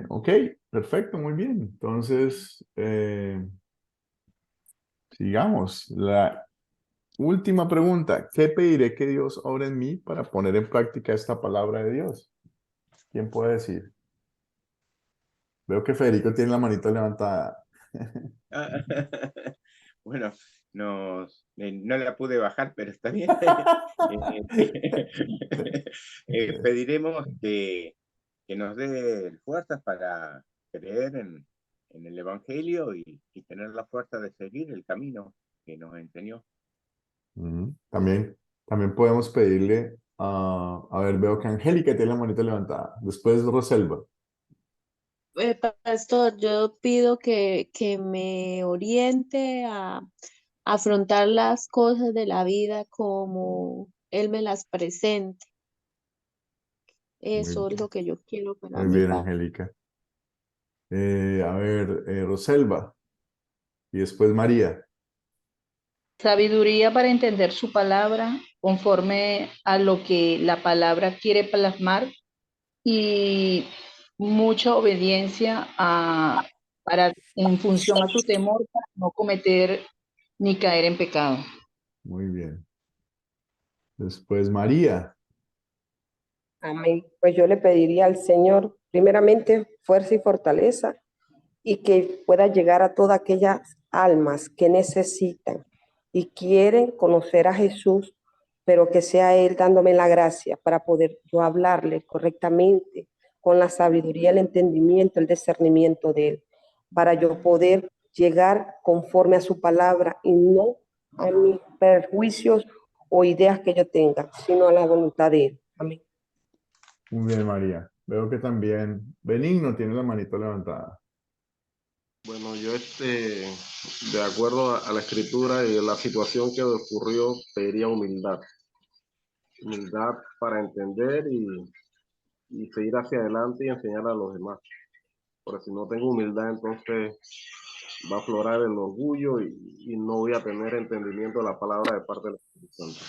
Ok, perfecto, muy bien. Entonces, sigamos. La última pregunta. ¿Qué pediré que Dios obre en mí para poner en práctica esta palabra de Dios? ¿Quién puede decir? Veo que Federico tiene la manita levantada. Bueno, no la pude bajar, pero está bien. Pediremos que nos dé fuerzas para creer en el Evangelio y tener la fuerza de seguir el camino que nos enseñó. También podemos pedirle a ver, veo que Angélica tiene la manita levantada. Después Roselva. Pastor, yo pido que me oriente a afrontar las cosas de la vida como Él me las presente. Muy, Eso es lo que yo quiero para muy mi bien, paz. Angélica. A ver, Roselva. Y después María. Sabiduría para entender su palabra conforme a lo que la palabra quiere plasmar y mucha obediencia en función a su temor para no cometer ni caer en pecado. Muy bien. Después María. Amén. Pues yo le pediría al Señor, primeramente, fuerza y fortaleza y que pueda llegar a todas aquellas almas que necesitan y quieren conocer a Jesús, pero que sea Él dándome la gracia para poder yo hablarle correctamente, con la sabiduría, el entendimiento, el discernimiento de Él, para yo poder llegar conforme a su palabra y no a mis perjuicios o ideas que yo tenga, sino a la voluntad de Él. Amén. Muy bien, María. Veo que también Benigno tiene la manito levantada. Bueno, yo de acuerdo a la escritura y a la situación que ocurrió, pediría humildad. Humildad para entender y seguir hacia adelante y enseñar a los demás. Porque si no tengo humildad, entonces va a aflorar el orgullo y no voy a tener entendimiento de la palabra de parte del Espíritu Santo.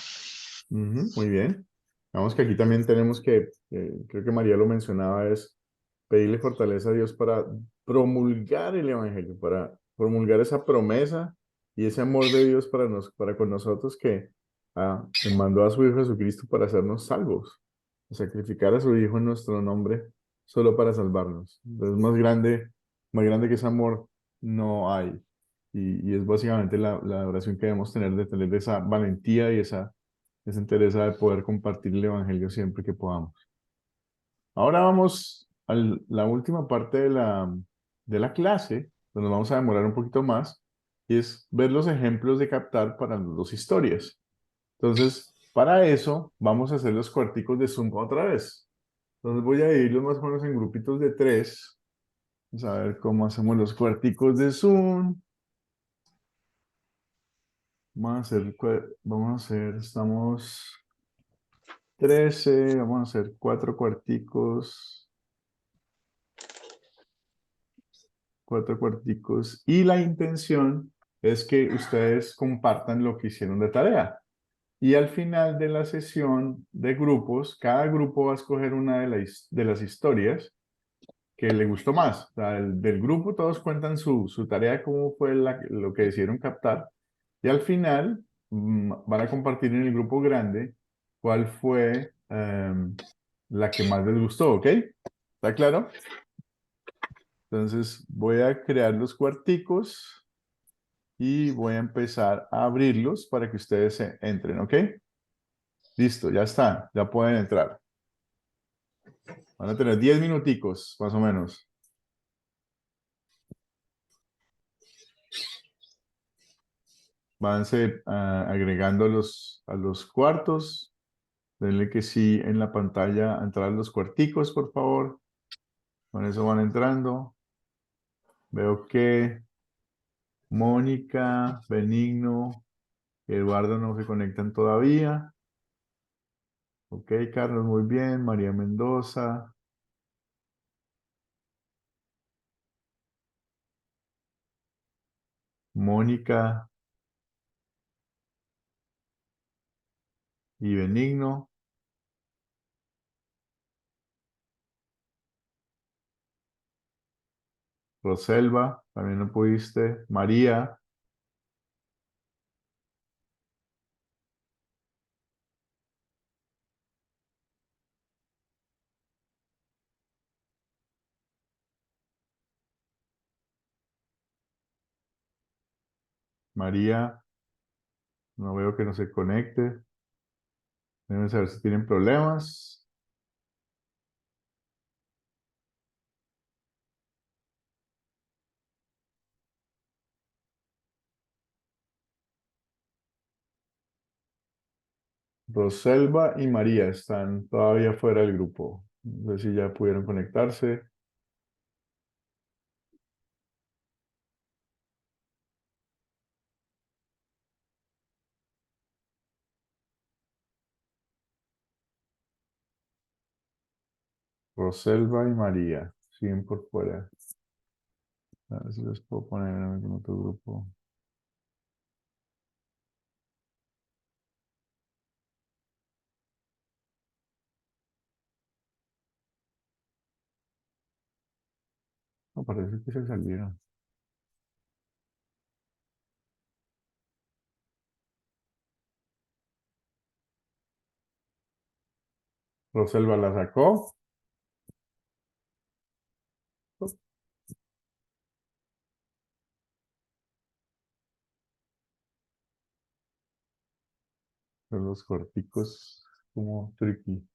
Muy bien. Vamos que aquí también tenemos que, creo que María lo mencionaba, es pedirle fortaleza a Dios para promulgar el Evangelio, para promulgar esa promesa y ese amor de Dios para con nosotros que mandó a su Hijo Jesucristo para hacernos salvos, sacrificar a su Hijo en nuestro nombre solo para salvarnos. Entonces, más grande que ese amor no hay. Y es básicamente la oración que debemos tener, de tener esa valentía y esa entereza de poder compartir el Evangelio siempre que podamos. Ahora vamos a la última parte de la clase, donde vamos a demorar un poquito más, y es ver los ejemplos de captar para las dos historias. Entonces, para eso, vamos a hacer los cuarticos de Zoom otra vez. Entonces voy a dividirlos más o menos en grupitos de 3. Vamos a ver cómo hacemos los cuarticos de Zoom. Estamos 13, vamos a hacer 4 cuarticos. 4 cuarticos. Y la intención es que ustedes compartan lo que hicieron de tarea. Y al final de la sesión de grupos, cada grupo va a escoger una de las historias que le gustó más. O sea, del grupo todos cuentan su tarea, cómo fue lo que decidieron captar. Y al final van a compartir en el grupo grande cuál fue la que más les gustó, ¿ok? ¿Está claro? Entonces voy a crear los cuarticos y voy a empezar a abrirlos para que ustedes entren, ¿ok? Listo, ya está, ya pueden entrar. Van a tener 10 minuticos, más o menos. Vanse agregando a los cuartos. Denle que sí en la pantalla a entrar los cuarticos, por favor. Con eso van entrando. Veo que Mónica, Benigno, Eduardo no se conectan todavía. Ok, Carlos, muy bien. María Mendoza. Mónica y Benigno. Roselva, también no pudiste. María. María, no veo que no se conecte. Deben saber si tienen problemas. Roselva y María están todavía fuera del grupo. No sé si ya pudieron conectarse. Roselva y María, siguen por fuera. A ver si los puedo poner en algún otro grupo. No, parece que se salieron. Roselva la sacó. Son los corticos como tricky.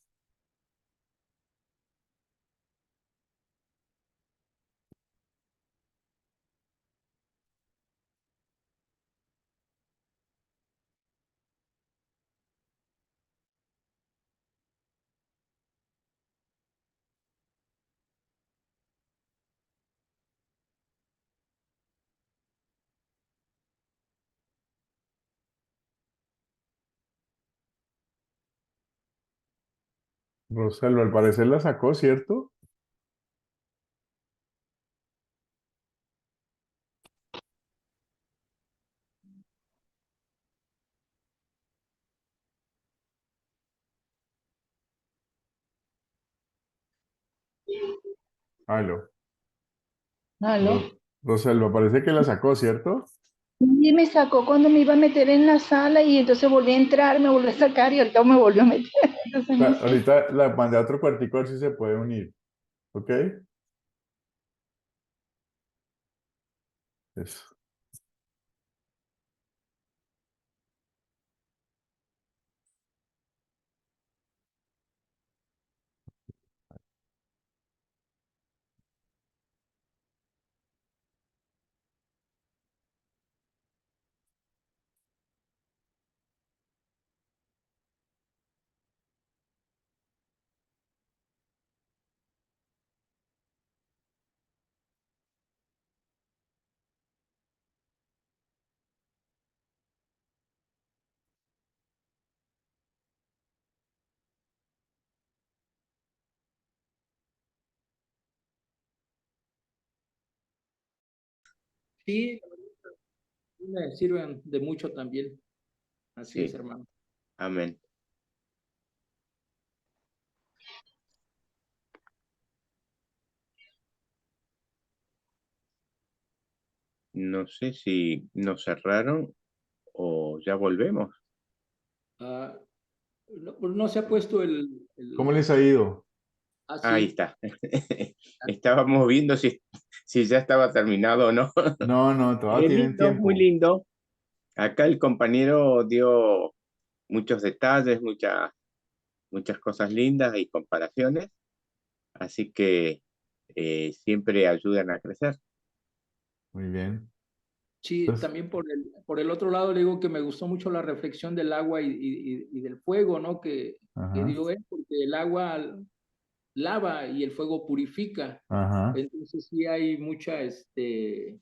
Roselva al parecer la sacó, ¿cierto? Aló. ¿Aló? Roselva, parece que la sacó, ¿cierto? Y me sacó cuando me iba a meter en la sala y entonces volví a entrar, me volvió a sacar y ahorita me volvió a meter. Entonces no sé. Ahorita la mandé a otro cuartico a ver si se puede unir. ¿Ok? Eso. Sí, me sirven de mucho también. Así es, Sí, hermano. amén. No sé si nos cerraron o ya volvemos. Ah, no se ha puesto ¿Cómo les ha ido? Ahí así. está. Estábamos viendo si ya estaba terminado o no. No, no, todavía Muy tienen lindo, muy tiempo. lindo. Acá el compañero dio muchos detalles, muchas cosas lindas y comparaciones, así que siempre ayudan a crecer. Muy bien. Sí, Entonces, también por el otro lado le digo que me gustó mucho la reflexión del agua y del fuego, ¿no? Que ajá, dio él, porque el agua lava y el fuego purifica. ajá. Entonces sí hay mucha, está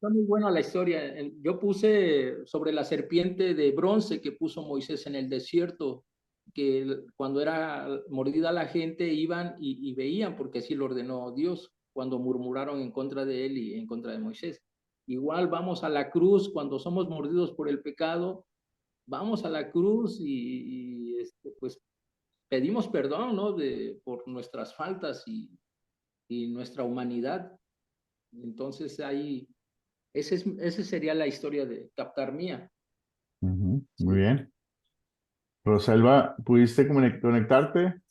muy buena la historia. Yo puse sobre la serpiente de bronce que puso Moisés en el desierto, que cuando era mordida la gente iban y veían, porque así lo ordenó Dios, cuando murmuraron en contra de él y en contra de Moisés. Igual vamos a la cruz cuando somos mordidos por el pecado, vamos a la cruz pues pedimos perdón, ¿no? Por nuestras faltas y nuestra humanidad. Entonces ahí ese sería la historia de captar mía. Ujú, muy Sí. bien. Rosalba, ¿pudiste conectarte?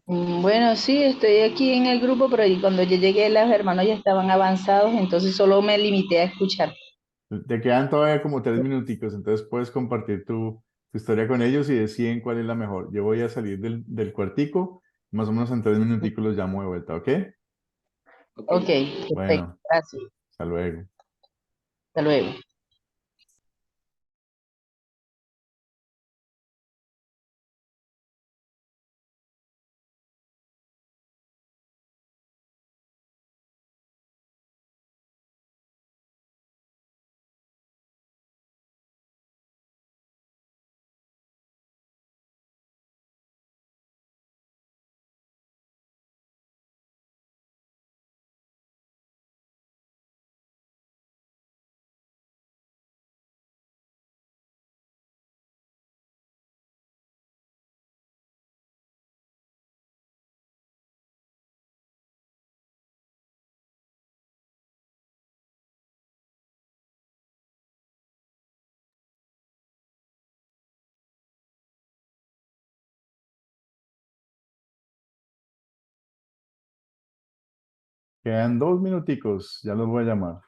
Bueno, sí, estoy aquí en el grupo, pero ahí cuando yo llegué los hermanos ya estaban avanzados, entonces solo me limité a escuchar. Te quedan todavía como 3 minuticos, entonces puedes compartir tu historia con ellos y deciden cuál es la mejor. Yo voy a salir del cuartico, más o menos en 3 minuticos los llamo de vuelta, ¿ok? Ok, perfecto, Bueno, gracias. hasta luego. Hasta luego. Quedan 2 minuticos, ya los voy a llamar.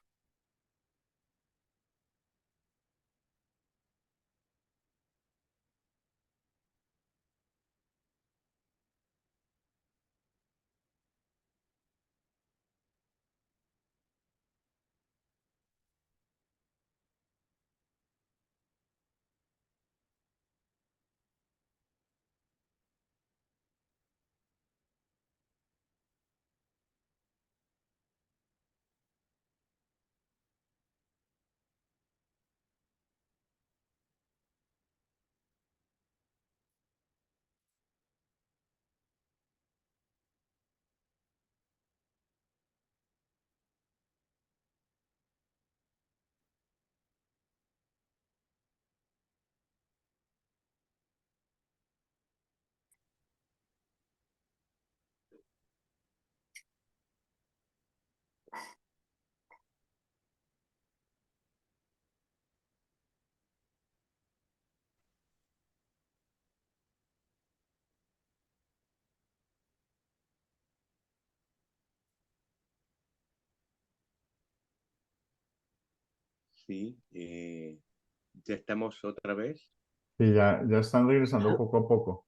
Sí, ya estamos otra vez. Sí, ya están regresando poco a poco.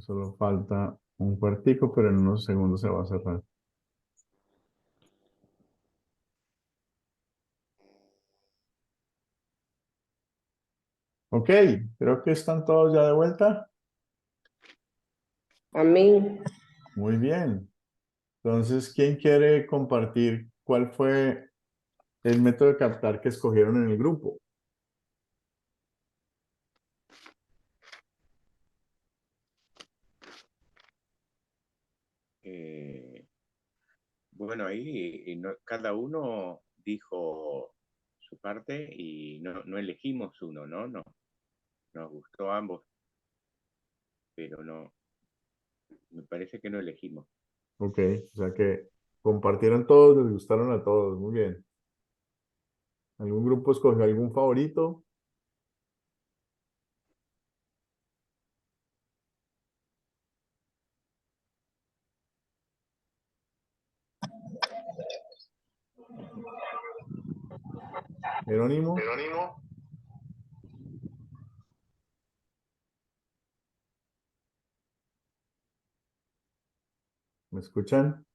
Solo falta un cuartico, pero en unos segundos se va a cerrar. Ok, creo que están todos ya de vuelta. Amén. Muy bien. Entonces, ¿quién quiere compartir cuál fue el método de captar que escogieron en el grupo? Bueno, ahí cada uno dijo su parte y no elegimos uno, ¿no? No, nos gustó a ambos, pero no, me parece que no elegimos. Ok, o sea que compartieron todos, les gustaron a todos. Muy bien. ¿Algún grupo escogió algún favorito? Jerónimo, ¿me escuchan?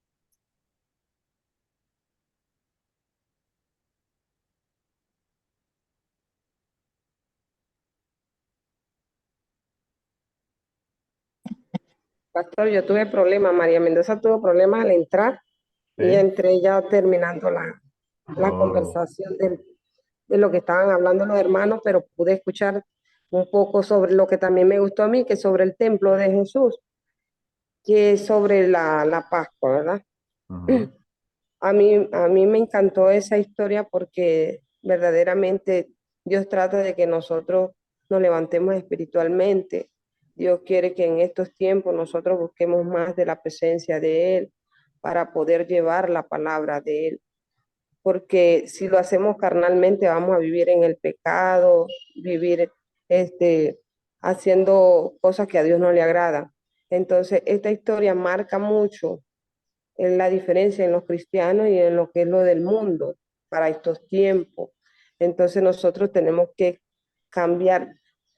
Pastor, yo tuve problemas, María Mendoza tuvo problemas al entrar y ¿Sí? entré ya terminando la Oh, conversación de lo que estaban hablando los hermanos, pero pude escuchar un poco sobre lo que también me gustó a mí, que es sobre el templo de Jesús, que es sobre la Pascua, ¿verdad? ajá. A mí me encantó esa historia porque verdaderamente Dios trata de que nosotros nos levantemos espiritualmente. Dios quiere que en estos tiempos nosotros busquemos más de la presencia de Él para poder llevar la palabra de Él. Porque si lo hacemos carnalmente vamos a vivir en el pecado, vivir haciendo cosas que a Dios no le agradan. Entonces, esta historia marca mucho en la diferencia en los cristianos y en lo que es lo del mundo para estos tiempos. Entonces nosotros tenemos que cambiar,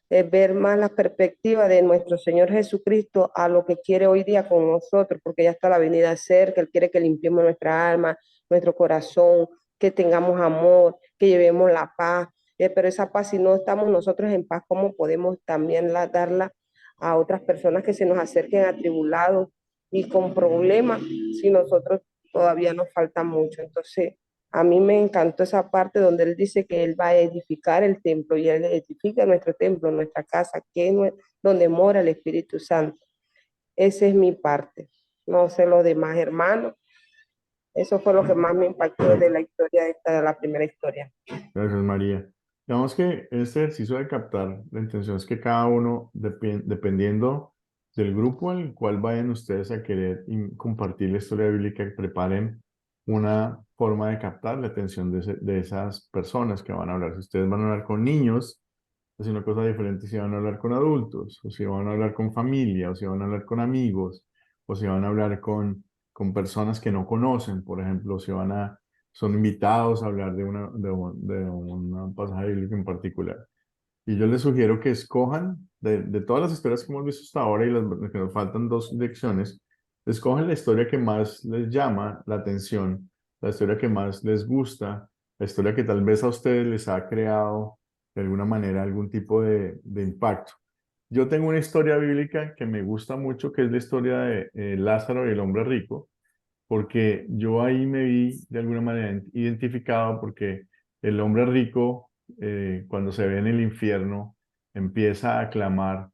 ver más la perspectiva de nuestro Señor Jesucristo a lo que quiere hoy día con nosotros, porque ya está la venida cerca, Él quiere que limpiemos nuestra alma, nuestro corazón, que tengamos amor, que llevemos la paz. Pero esa paz, si no estamos nosotros en paz, ¿cómo podemos también darla a otras personas que se nos acerquen atribulados y con problemas si nosotros todavía nos falta mucho? Entonces, a mí me encantó esa parte donde él dice que él va a edificar el templo y él edifica nuestro templo, nuestra casa, que es donde mora el Espíritu Santo. Esa es mi parte. No sé los demás hermanos. Eso fue lo que más me impactó de la historia esta, de la primera historia. Gracias, María. Digamos que este ejercicio de captar, la intención es que cada uno, dependiendo del grupo al cual vayan ustedes a querer compartir la historia bíblica, preparen una forma de captar la atención de esas personas que van a hablar. Si ustedes van a hablar con niños, es una cosa diferente si van a hablar con adultos, o si van a hablar con familia, o si van a hablar con amigos, o si van a hablar con personas que no conocen, por ejemplo, si son invitados a hablar de un pasaje bíblico en particular. Y yo les sugiero que escojan, de todas las historias que hemos visto hasta ahora y las que nos faltan dos lecciones, escojan la historia que más les llama la atención, la historia que más les gusta, la historia que tal vez a ustedes les ha creado de alguna manera algún tipo de impacto. Yo tengo una historia bíblica que me gusta mucho, que es la historia de Lázaro y el hombre rico, porque yo ahí me vi de alguna manera identificado porque el hombre rico, cuando se ve en el infierno, empieza a clamar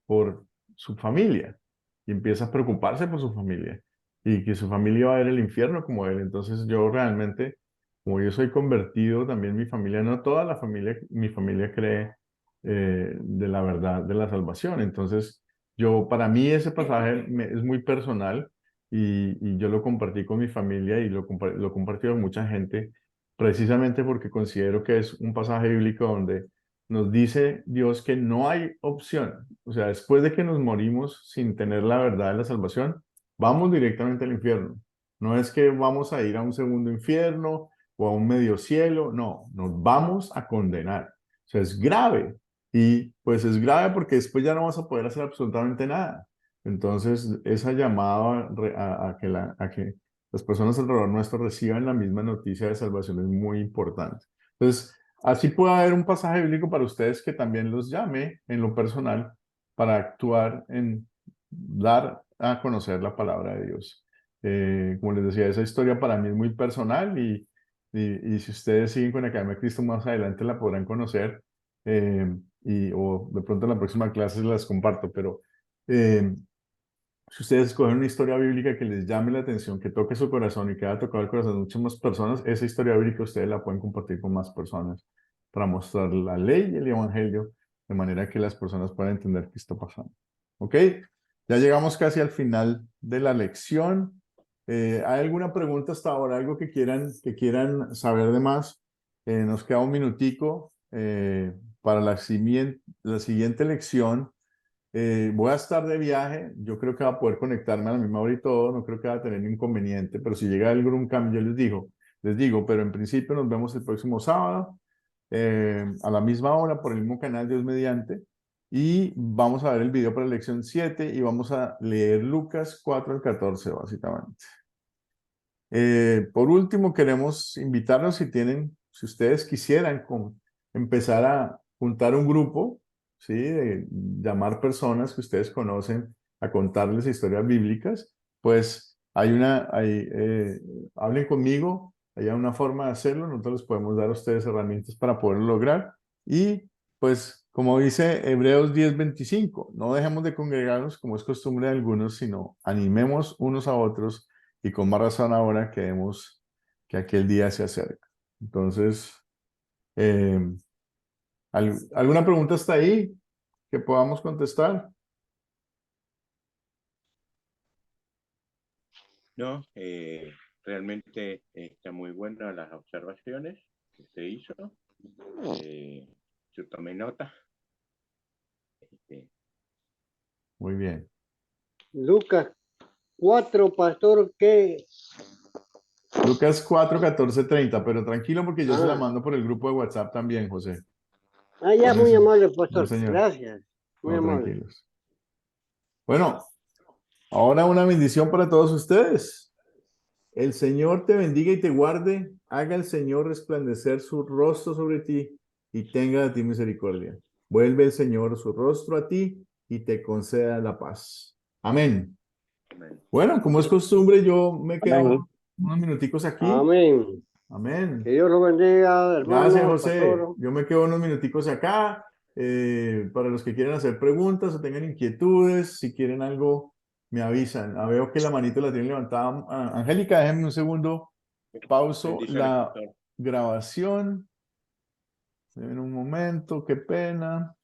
por su familia y empieza a preocuparse por su familia y que su familia va a ver el infierno como él. Entonces yo realmente, como yo soy convertido, también mi familia, no toda la familia, mi familia cree de la verdad de la salvación. Entonces para mí ese pasaje es muy personal y yo lo compartí con mi familia y lo compartí con mucha gente, precisamente porque considero que es un pasaje bíblico donde nos dice Dios que no hay opción. O sea, después de que nos morimos sin tener la verdad de la salvación, vamos directamente al infierno. No es que vamos a ir a un segundo infierno o a un medio cielo, no, nos vamos a condenar. O sea, es grave. Y pues es grave porque después ya no vas a poder hacer absolutamente nada. Entonces, esa llamada a que las personas alrededor nuestro reciban la misma noticia de salvación es muy importante. Entonces, así puede haber un pasaje bíblico para ustedes que también los llame en lo personal para actuar en dar a conocer la palabra de Dios. Como les decía, esa historia para mí es muy personal y si ustedes siguen con Academia de Cristo más adelante la podrán conocer o de pronto en la próxima clase las comparto, pero si ustedes escogen una historia bíblica que les llame la atención, que toque su corazón y que haya tocado el corazón de muchas más personas, esa historia bíblica ustedes la pueden compartir con más personas para mostrar la ley y el evangelio de manera que las personas puedan entender qué está pasando. ¿Ok? Ya llegamos casi al final de la lección. ¿Hay alguna pregunta hasta ahora? ¿Algo que quieran saber de más? Nos queda un minutico para la siguiente lección. Voy a estar de viaje, yo creo que va a poder conectarme a la misma hora y todo, no creo que va a tener inconveniente, pero si llega algún cambio, yo les digo, pero en principio nos vemos el próximo sábado, a la misma hora, por el mismo canal, Dios mediante, y vamos a ver el video para la lección 7 y vamos a leer Lucas 4 al 14, básicamente. Por último, queremos invitarlos si ustedes quisieran empezar a juntar un grupo, ¿sí? De llamar personas que ustedes conocen a contarles historias bíblicas, pues hablen conmigo, hay una forma de hacerlo, nosotros les podemos dar a ustedes herramientas para poderlo lograr y pues como dice Hebreos 10:25, no dejemos de congregarnos como es costumbre de algunos, sino animemos unos a otros y con más razón ahora que vemos que aquel día se acerca. Entonces, ¿alguna pregunta hasta ahí que podamos contestar? No, realmente está muy buena las observaciones que usted hizo. Yo tomé nota. Muy bien. Lucas 4, pastor, ¿qué? Lucas 4, 14, 30, pero tranquilo porque yo se la mando por el grupo de WhatsApp también, José. Ya, muy amable, No, pastor. señor. Gracias. Muy No, amable. tranquilos. Bueno, ahora una bendición para todos ustedes. El Señor te bendiga y te guarde. Haga el Señor resplandecer su rostro sobre ti y tenga de ti misericordia. Vuelve el Señor su rostro a ti y te conceda la paz. Amén. Bueno, como es costumbre, yo me quedo unos minuticos aquí. Amén. Amén. Que Dios lo bendiga, Gracias, hermano, José. pastor. Yo me quedo unos minuticos acá. Para los que quieran hacer preguntas o tengan inquietudes, si quieren algo, me avisan. Veo que la manito la tienen levantada. Angélica, déjenme un segundo. Pauso la grabación. En un momento, qué pena.